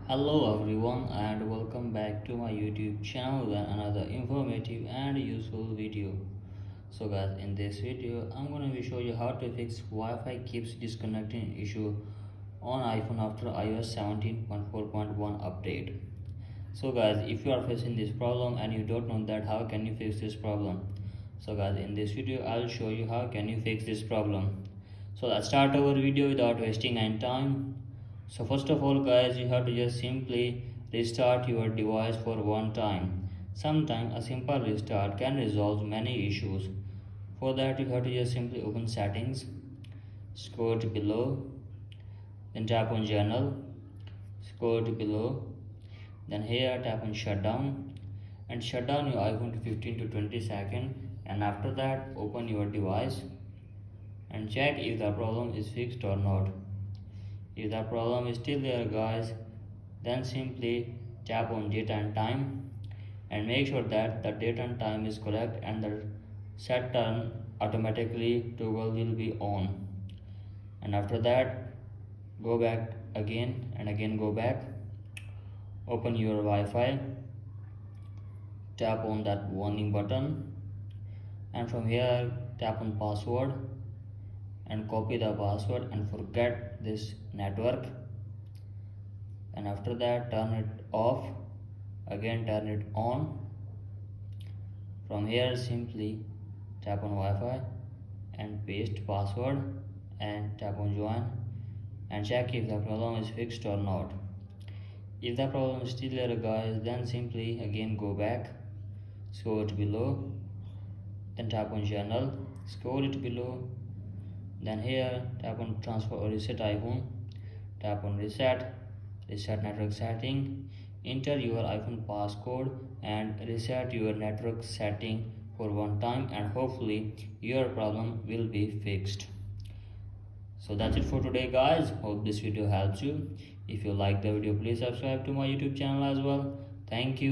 Hello everyone and welcome back to my YouTube channel with another informative and useful video. So guys, in this video I'm going to show you how to fix Wi-Fi keeps disconnecting issue on iPhone after iOS 17.4.1 update. So guys, if you are facing this problem and you don't know that how can you fix this problem. So guys, in this video I'll show you how can you fix this problem. So let's start our video without wasting any time. So first of all guys, you have to just simply restart your device for one time. Sometimes a simple restart can resolve many issues. For that you have to just simply open settings, scroll to below, then tap on general, scroll to below, then here tap on shutdown and shut down your iPhone to 15 to 20 seconds, and after that open your device and check if the problem is fixed or not. If the problem is still there guys, then simply tap on date and time and make sure that the date and time is correct and the set turn automatically toggle will be on. And after that go back again and again go back, open your Wi-Fi, tap on that warning button and from here tap on password and copy the password and forget this network, and after that turn it off, again turn it on. From here simply tap on Wi-Fi and paste password and tap on join and check if the problem is fixed or not. If the problem is still there guys, then simply again go back, scroll it below, then tap on general, scroll it below, then here tap on transfer or reset iPhone, tap on reset network setting, enter your iPhone passcode and reset your network setting for one time, and hopefully your problem will be fixed. So that's it for today guys, hope this video helps you. If you like the video, please subscribe to my YouTube channel as well. Thank you.